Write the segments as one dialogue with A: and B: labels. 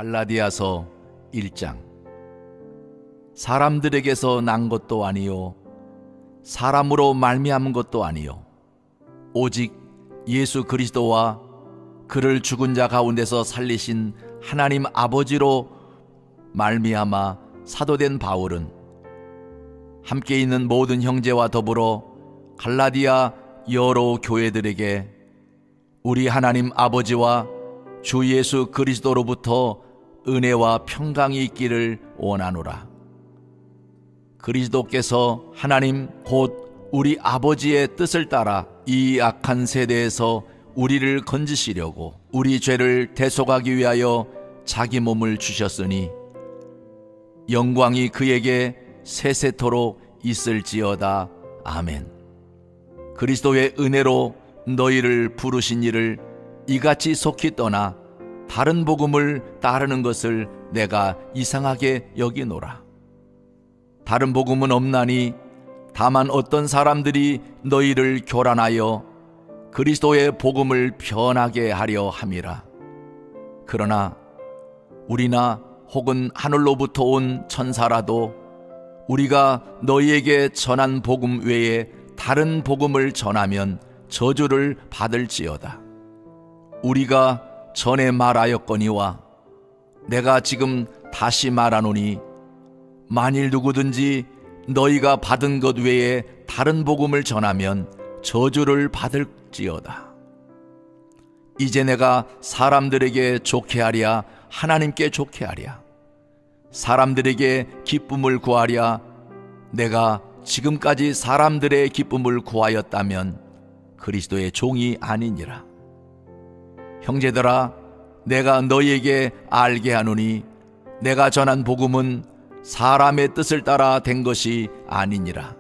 A: 갈라디아서 1장. 사람들에게서 난 것도 아니요 사람으로 말미암은 것도 아니요 오직 예수 그리스도와 그를 죽은 자 가운데서 살리신 하나님 아버지로 말미암아 사도된 바울은 함께 있는 모든 형제와 더불어 갈라디아 여러 교회들에게 우리 하나님 아버지와 주 예수 그리스도로부터 은혜와 평강이 있기를 원하노라. 그리스도께서 하나님 곧 우리 아버지의 뜻을 따라 이 악한 세대에서 우리를 건지시려고 우리 죄를 대속하기 위하여 자기 몸을 주셨으니 영광이 그에게 세세토록 있을지어다. 아멘. 그리스도의 은혜로 너희를 부르신 이를 이같이 속히 떠나 다른 복음을 따르는 것을 내가 이상하게 여기노라. 다른 복음은 없나니 다만 어떤 사람들이 너희를 교란하여 그리스도의 복음을 변하게 하려 함이라. 그러나 우리나 혹은 하늘로부터 온 천사라도 우리가 너희에게 전한 복음 외에 다른 복음을 전하면 저주를 받을지어다. 우리가 전에 말하였거니와 내가 지금 다시 말하노니 만일 누구든지 너희가 받은 것 외에 다른 복음을 전하면 저주를 받을지어다. 이제 내가 사람들에게 좋게 하랴 하나님께 좋게 하랴 사람들에게 기쁨을 구하랴 내가 지금까지 사람들의 기쁨을 구하였다면 그리스도의 종이 아니니라. 형제들아, 내가 너희에게 알게 하노니 내가 전한 복음은 사람의 뜻을 따라 된 것이 아니니라.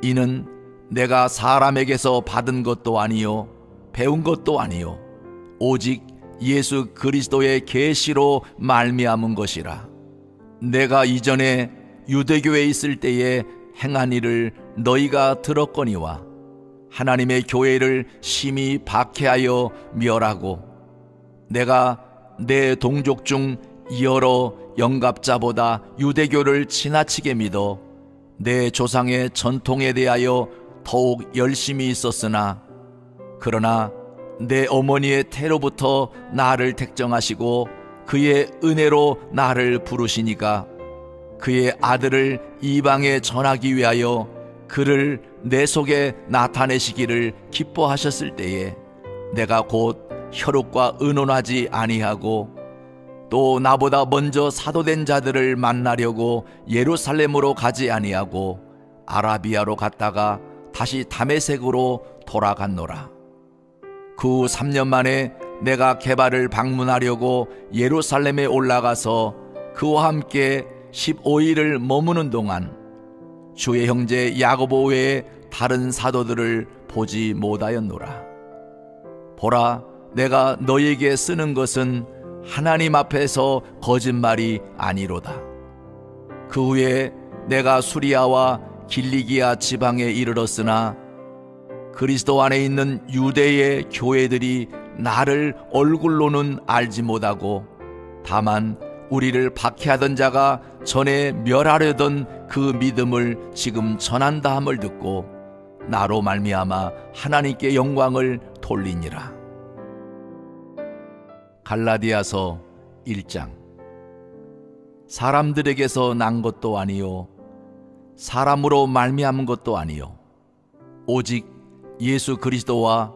A: 이는 내가 사람에게서 받은 것도 아니요 배운 것도 아니요 오직 예수 그리스도의 계시로 말미암은 것이라. 내가 이전에 유대교에 있을 때에 행한 일을 너희가 들었거니와 하나님의 교회를 심히 박해하여 멸하고 내가 내 동족 중 여러 영갑자보다 유대교를 지나치게 믿어 내 조상의 전통에 대하여 더욱 열심히 있었으나 그러나 내 어머니의 태로부터 나를 택정하시고 그의 은혜로 나를 부르시니까 그의 아들을 이방에 전하기 위하여 그를 내 속에 나타내시기를 기뻐하셨을 때에 내가 곧 혈육과 의논하지 아니하고 또 나보다 먼저 사도된 자들을 만나려고 예루살렘으로 가지 아니하고 아라비아로 갔다가 다시 다메섹으로 돌아갔노라. 그 후 3년 만에 내가 게바를 방문하려고 예루살렘에 올라가서 그와 함께 15일을 머무는 동안 주의 형제 야고보 외에 다른 사도들을 보지 못하였노라. 보라, 내가 너희에게 쓰는 것은 하나님 앞에서 거짓말이 아니로다. 그 후에 내가 수리아와 길리기아 지방에 이르렀으나 그리스도 안에 있는 유대의 교회들이 나를 얼굴로는 알지 못하고 다만 우리를 박해하던 자가 전에 멸하려던 그 믿음을 지금 전한다 함을 듣고 나로 말미암아 하나님께 영광을 돌리니라. 갈라디아서 1장. 사람들에게서 난 것도 아니요 사람으로 말미암은 것도 아니요 오직 예수 그리스도와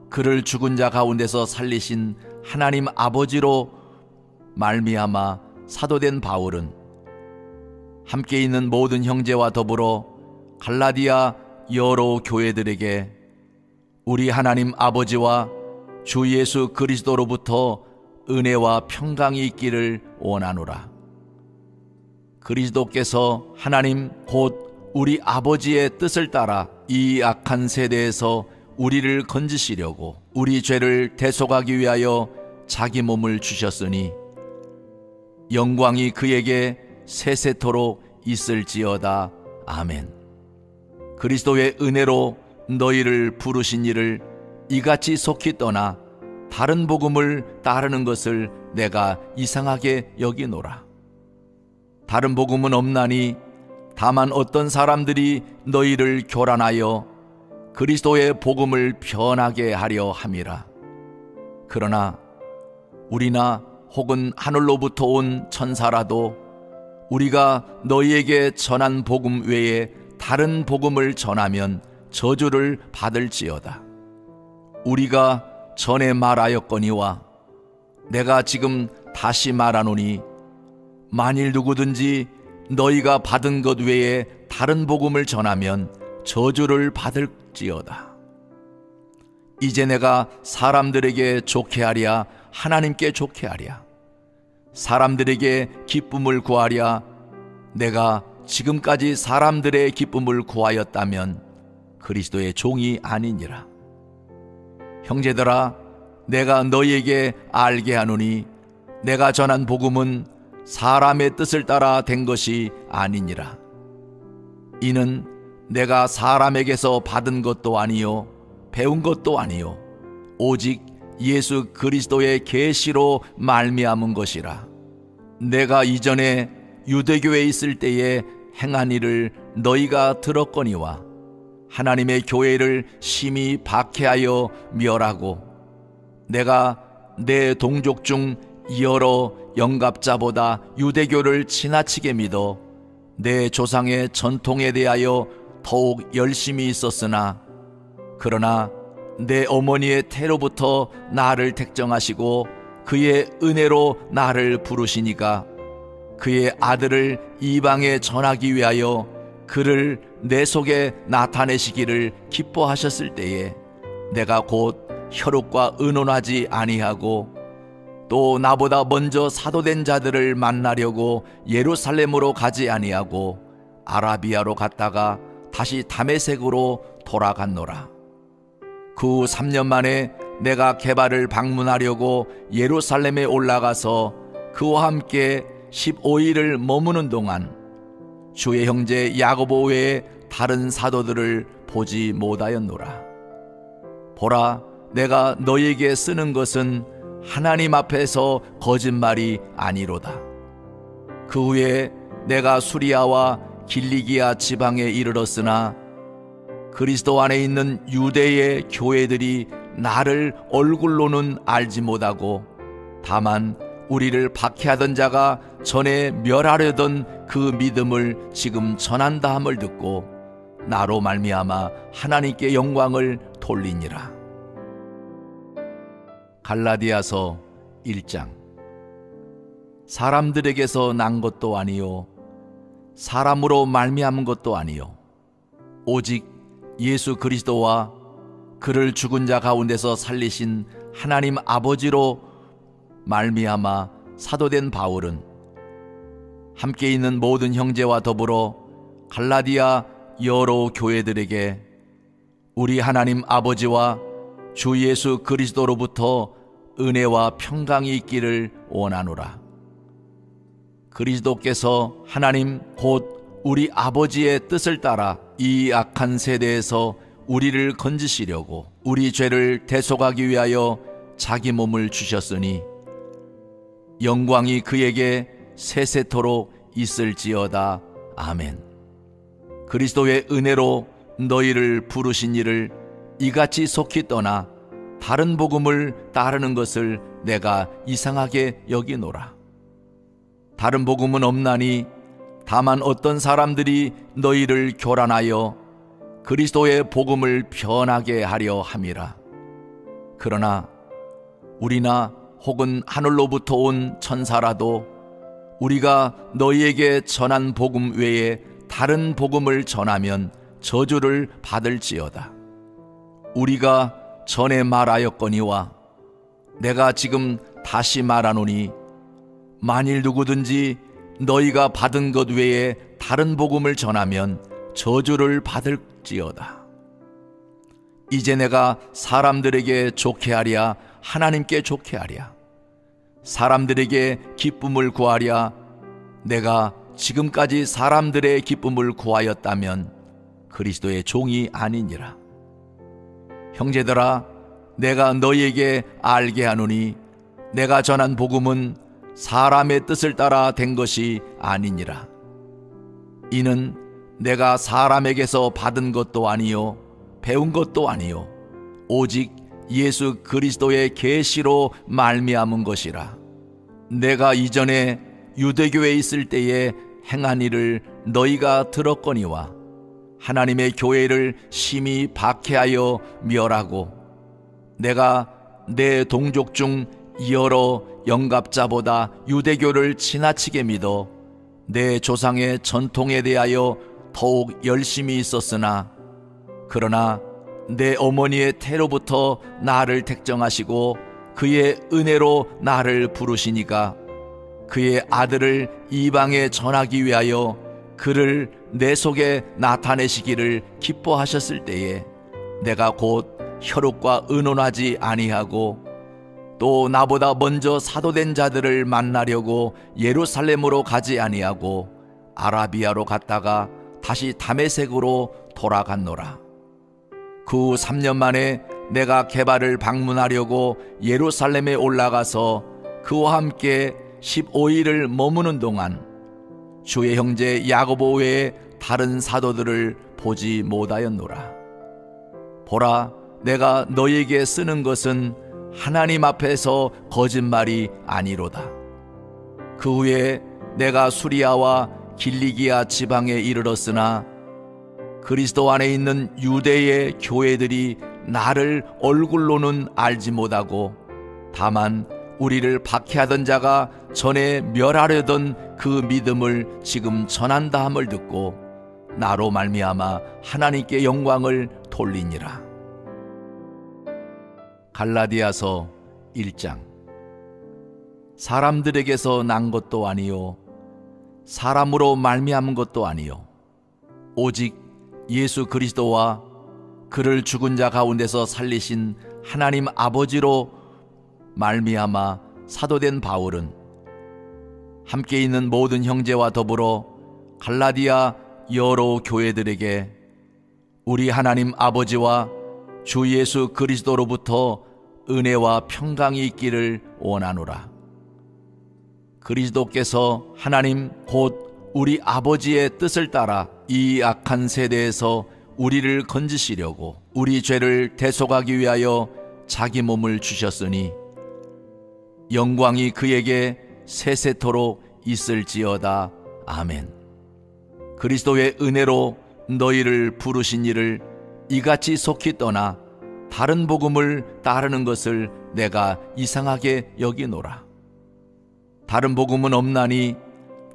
A: 그를 죽은 자 가운데서 살리신 하나님 아버지로 말미암아 사도된 바울은 함께 있는 모든 형제와 더불어 갈라디아 여러 교회들에게 우리 하나님 아버지와 주 예수 그리스도로부터 은혜와 평강이 있기를 원하노라. 그리스도께서 하나님 곧 우리 아버지의 뜻을 따라 이 악한 세대에서 우리를 건지시려고 우리 죄를 대속하기 위하여 자기 몸을 주셨으니 영광이 그에게 세세토록 있을지어다. 아멘. 그리스도의 은혜로 너희를 부르신 이를 이같이 속히 떠나 다른 복음을 따르는 것을 내가 이상하게 여기노라. 다른 복음은 없나니 다만 어떤 사람들이 너희를 교란하여 그리스도의 복음을 변하게 하려 함이라. 그러나 우리나 혹은 하늘로부터 온 천사라도 우리가 너희에게 전한 복음 외에 다른 복음을 전하면 저주를 받을지어다. 우리가 전에 말하였거니와 내가 지금 다시 말하노니 만일 누구든지 너희가 받은 것 외에 다른 복음을 전하면 저주를 받을지어다. 이제 내가 사람들에게 좋게 하랴 하나님께 좋게 하랴? 사람들에게 기쁨을 구하랴? 내가 지금까지 사람들의 기쁨을 구하였다면 그리스도의 종이 아니니라. 형제들아, 내가 너희에게 알게 하노니 내가 전한 복음은 사람의 뜻을 따라 된 것이 아니니라. 이는 내가 사람에게서 받은 것도 아니요 배운 것도 아니요 오직 예수 그리스도의 계시로 말미암은 것이라. 내가 이전에 유대교에 있을 때에 행한 일을 너희가 들었거니와 하나님의 교회를 심히 박해하여 멸하고 내가 내 동족 중 여러 영갑자보다 유대교를 지나치게 믿어 내 조상의 전통에 대하여 더욱 열심히 있었으나 그러나 내 어머니의 태로부터 나를 택정하시고 그의 은혜로 나를 부르시니까 그의 아들을 이방에 전하기 위하여 그를 내 속에 나타내시기를 기뻐하셨을 때에 내가 곧 혈육과 의논하지 아니하고 또 나보다 먼저 사도된 자들을 만나려고 예루살렘으로 가지 아니하고 아라비아로 갔다가 다시 다메섹으로 돌아갔노라. 그 후 3년 만에 내가 게바를 방문하려고 예루살렘에 올라가서 그와 함께 15일을 머무는 동안 주의 형제 야고보 외에 다른 사도들을 보지 못하였노라. 보라, 내가 너희에게 쓰는 것은 하나님 앞에서 거짓말이 아니로다. 그 후에 내가 수리아와 길리기아 지방에 이르렀으나 그리스도 안에 있는 유대의 교회들이 나를 얼굴로는 알지 못하고 다만 우리를 박해하던 자가 전에 멸하려던 그 믿음을 지금 전한다 함을 듣고 나로 말미암아 하나님께 영광을 돌리니라. 갈라디아서 1장. 사람들에게서 난 것도 아니요 사람으로 말미암은 것도 아니요 오직 예수 그리스도와 그를 죽은 자 가운데서 살리신 하나님 아버지로 말미암아 사도된 바울은 함께 있는 모든 형제와 더불어 갈라디아 여러 교회들에게 우리 하나님 아버지와 주 예수 그리스도로부터 은혜와 평강이 있기를 원하노라. 그리스도께서 하나님 곧 우리 아버지의 뜻을 따라 이 악한 세대에서 우리를 건지시려고 우리 죄를 대속하기 위하여 자기 몸을 주셨으니 영광이 그에게 세세토록 있을지어다. 아멘. 그리스도의 은혜로 너희를 부르신 이를 이같이 속히 떠나 다른 복음을 따르는 것을 내가 이상하게 여기노라. 다른 복음은 없나니 다만 어떤 사람들이 너희를 교란하여 그리스도의 복음을 변하게 하려 함이라. 그러나 우리나 혹은 하늘로부터 온 천사라도 우리가 너희에게 전한 복음 외에 다른 복음을 전하면 저주를 받을지어다. 우리가 전에 말하였거니와 내가 지금 다시 말하노니 만일 누구든지 너희가 받은 것 외에 다른 복음을 전하면 저주를 받을지어다. 이제 내가 사람들에게 좋게 하랴 하나님께 좋게 하랴? 사람들에게 기쁨을 구하랴? 내가 지금까지 사람들의 기쁨을 구하였다면 그리스도의 종이 아니니라. 형제들아, 내가 너희에게 알게 하노니 내가 전한 복음은 사람의 뜻을 따라 된 것이 아니니라. 이는 내가 사람에게서 받은 것도 아니요 배운 것도 아니요 오직 예수 그리스도의 계시로 말미암은 것이라. 내가 이전에 유대교에 있을 때에 행한 일을 너희가 들었거니와 하나님의 교회를 심히 박해하여 멸하고 내가 내 동족 중 여러 영갑자보다 유대교를 지나치게 믿어 내 조상의 전통에 대하여 더욱 열심히 있었으나 그러나 내 어머니의 태로부터 나를 택정하시고 그의 은혜로 나를 부르시니까 그의 아들을 이방에 전하기 위하여 그를 내 속에 나타내시기를 기뻐하셨을 때에 내가 곧 혈육과 의논하지 아니하고 또 나보다 먼저 사도된 자들을 만나려고 예루살렘으로 가지 아니하고 아라비아로 갔다가 다시 다메섹으로 돌아갔노라. 그 후 3년 만에 내가 게바를 방문하려고 예루살렘에 올라가서 그와 함께 15일을 머무는 동안 주의 형제 야고보 외에 다른 사도들을 보지 못하였노라. 보라, 내가 너희에게 쓰는 것은 하나님 앞에서 거짓말이 아니로다. 그 후에 내가 수리아와 길리기아 지방에 이르렀으나 그리스도 안에 있는 유대의 교회들이 나를 얼굴로는 알지 못하고 다만 우리를 박해하던 자가 전에 멸하려던 그 믿음을 지금 전한다 함을 듣고 나로 말미암아 하나님께 영광을 돌리니라. 갈라디아서 1장. 사람들에게서 난 것도 아니요 사람으로 말미암은 것도 아니요 오직 예수 그리스도와 그를 죽은 자 가운데서 살리신 하나님 아버지로 말미암아 사도된 바울은 함께 있는 모든 형제와 더불어 갈라디아 여러 교회들에게 우리 하나님 아버지와 주 예수 그리스도로부터 은혜와 평강이 있기를 원하노라. 그리스도께서 하나님 곧 우리 아버지의 뜻을 따라 이 악한 세대에서 우리를 건지시려고 우리 죄를 대속하기 위하여 자기 몸을 주셨으니 영광이 그에게 세세토록 있을지어다. 아멘. 그리스도의 은혜로 너희를 부르신 이를 이같이 속히 떠나 다른 복음을 따르는 것을 내가 이상하게 여기노라. 다른 복음은 없나니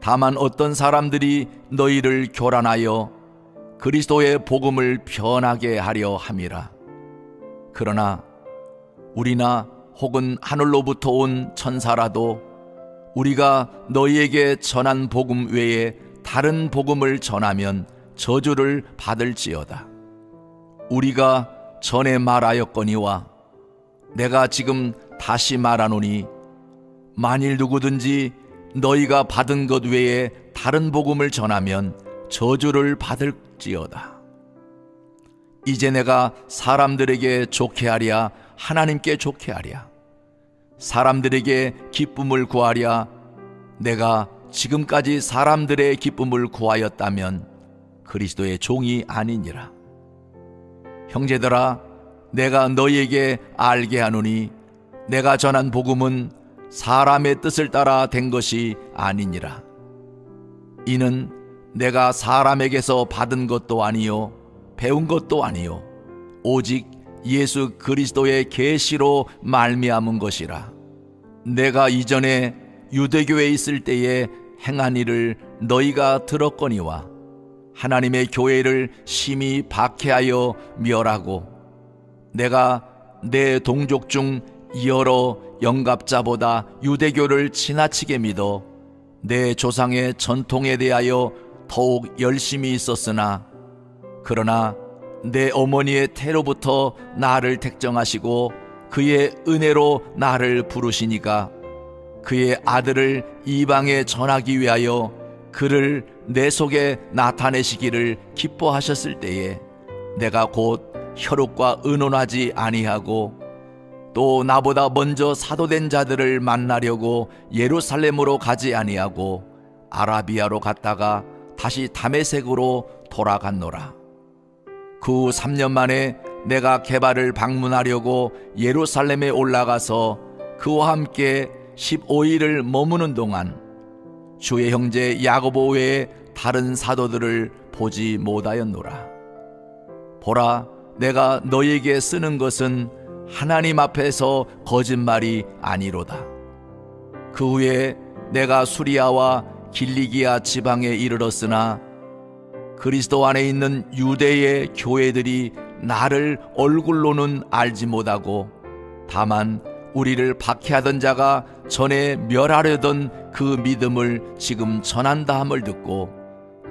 A: 다만 어떤 사람들이 너희를 교란하여 그리스도의 복음을 변하게 하려 함이라. 그러나 우리나 혹은 하늘로부터 온 천사라도 우리가 너희에게 전한 복음 외에 다른 복음을 전하면 저주를 받을지어다. 우리가 전에 말하였거니와 내가 지금 다시 말하노니 만일 누구든지 너희가 받은 것 외에 다른 복음을 전하면 저주를 받을지어다. 이제 내가 사람들에게 좋게 하랴 하나님께 좋게 하랴 사람들에게 기쁨을 구하랴 내가 지금까지 사람들의 기쁨을 구하였다면 그리스도의 종이 아니니라. 형제들아, 내가 너희에게 알게 하노니 내가 전한 복음은 사람의 뜻을 따라 된 것이 아니니라. 이는 내가 사람에게서 받은 것도 아니요 배운 것도 아니요 오직 예수 그리스도의 계시로 말미암은 것이라. 내가 이전에 유대교에 있을 때에 행한 일을 너희가 들었거니와 하나님의 교회를 심히 박해하여 멸하고 내가 내 동족 중 여러 영갑자보다 유대교를 지나치게 믿어 내 조상의 전통에 대하여 더욱 열심히 있었으나 그러나 내 어머니의 태로부터 나를 택정하시고 그의 은혜로 나를 부르시니까 그의 아들을 이방에 전하기 위하여 그를 내 속에 나타내시기를 기뻐하셨을 때에 내가 곧 혈육과 의논하지 아니하고 또 나보다 먼저 사도된 자들을 만나려고 예루살렘으로 가지 아니하고 아라비아로 갔다가 다시 다메섹으로 돌아갔노라. 그 후 3년 만에 내가 게바를 방문하려고 예루살렘에 올라가서 그와 함께 15일을 머무는 동안 주의 형제 야고보 외에 다른 사도들을 보지 못하였노라. 보라, 내가 너희에게 쓰는 것은 하나님 앞에서 거짓말이 아니로다. 그 후에 내가 수리아와 길리기아 지방에 이르렀으나 그리스도 안에 있는 유대의 교회들이 나를 얼굴로는 알지 못하고 다만 우리를 박해하던 자가 전에 멸하려던 그 믿음을 지금 전한다 함을 듣고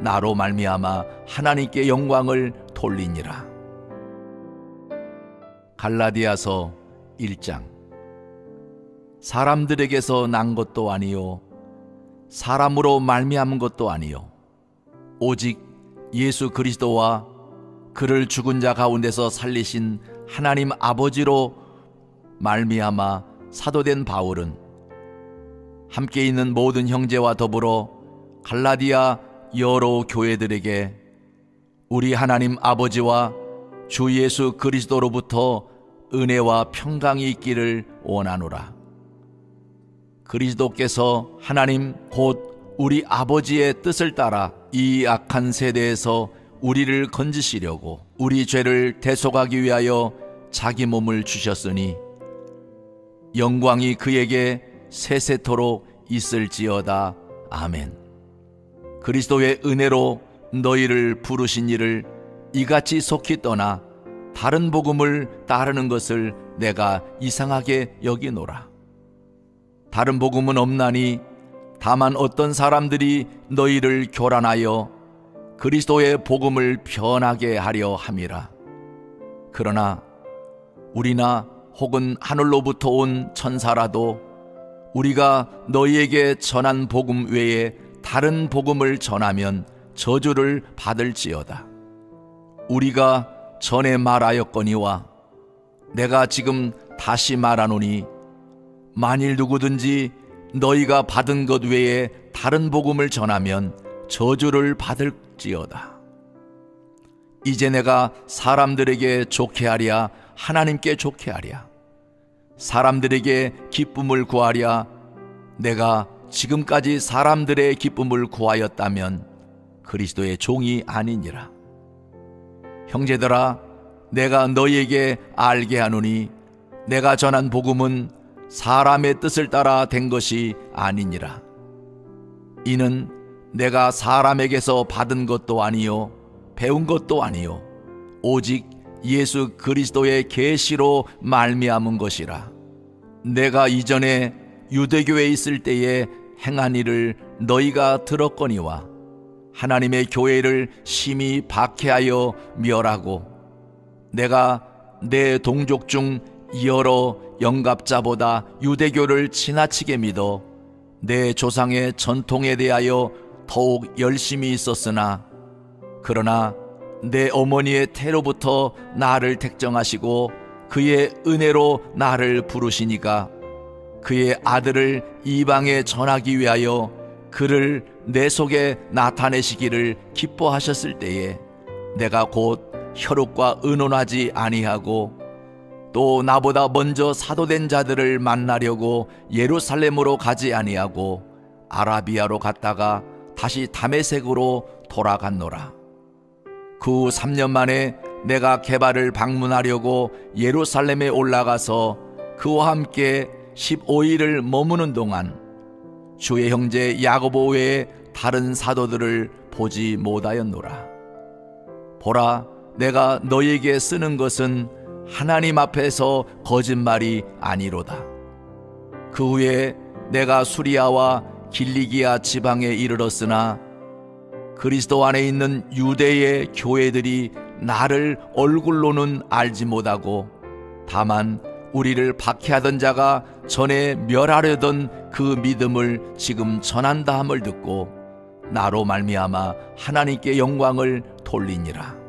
A: 나로 말미암아 하나님께 영광을 돌리니라. 갈라디아서 1장. 사람들에게서 난 것도 아니요 사람으로 말미암은 것도 아니요 오직 예수 그리스도와 그를 죽은 자 가운데서 살리신 하나님 아버지로 말미암아 사도된 바울은 함께 있는 모든 형제와 더불어 갈라디아 여러 교회들에게 우리 하나님 아버지와 주 예수 그리스도로부터 은혜와 평강이 있기를 원하노라. 그리스도께서 하나님 곧 우리 아버지의 뜻을 따라 이 악한 세대에서 우리를 건지시려고 우리 죄를 대속하기 위하여 자기 몸을 주셨으니 영광이 그에게 세세토록 있을지어다. 아멘. 그리스도의 은혜로 너희를 부르신 이를 이같이 속히 떠나 다른 복음을 따르는 것을 내가 이상하게 여기노라. 다른 복음은 없나니 다만 어떤 사람들이 너희를 교란하여 그리스도의 복음을 변하게 하려 함이라. 그러나 우리나 혹은 하늘로부터 온 천사라도 우리가 너희에게 전한 복음 외에 다른 복음을 전하면 저주를 받을지어다. 우리가 전에 말하였거니와 내가 지금 다시 말하노니 만일 누구든지 너희가 받은 것 외에 다른 복음을 전하면 저주를 받을지어다. 이제 내가 사람들에게 좋게 하랴 하나님께 좋게 하랴 사람들에게 기쁨을 구하랴 내가 지금까지 사람들의 기쁨을 구하였다면 그리스도의 종이 아니니라. 형제들아, 내가 너희에게 알게 하노니 내가 전한 복음은 사람의 뜻을 따라 된 것이 아니니라. 이는 내가 사람에게서 받은 것도 아니요 배운 것도 아니요 오직 예수 그리스도의 계시로 말미암은 것이라. 내가 이전에 유대교에 있을 때에 행한 일을 너희가 들었거니와 하나님의 교회를 심히 박해하여 멸하고 내가 내 동족 중 여러 영갑자보다 유대교를 지나치게 믿어 내 조상의 전통에 대하여 더욱 열심히 있었으나 그러나 내 어머니의 태로부터 나를 택정하시고 그의 은혜로 나를 부르시니까 그의 아들을 이방에 전하기 위하여 그를 내 속에 나타내시기를 기뻐하셨을 때에 내가 곧 혈육과 의논하지 아니하고 또 나보다 먼저 사도된 자들을 만나려고 예루살렘으로 가지 아니하고 아라비아로 갔다가 다시 다메섹으로 돌아갔노라. 그 후 3년 만에 내가 게바를 방문하려고 예루살렘에 올라가서 그와 함께 15일을 머무는 동안 주의 형제 야고보 외에 다른 사도들을 보지 못하였노라. 보라, 내가 너희에게 쓰는 것은 하나님 앞에서 거짓말이 아니로다. 그 후에 내가 수리아와 길리기아 지방에 이르렀으나 그리스도 안에 있는 유대의 교회들이 나를 얼굴로는 알지 못하고 다만 우리를 박해하던 자가 전에 멸하려던 그 믿음을 지금 전한다 함을 듣고 나로 말미암아 하나님께 영광을 돌리니라.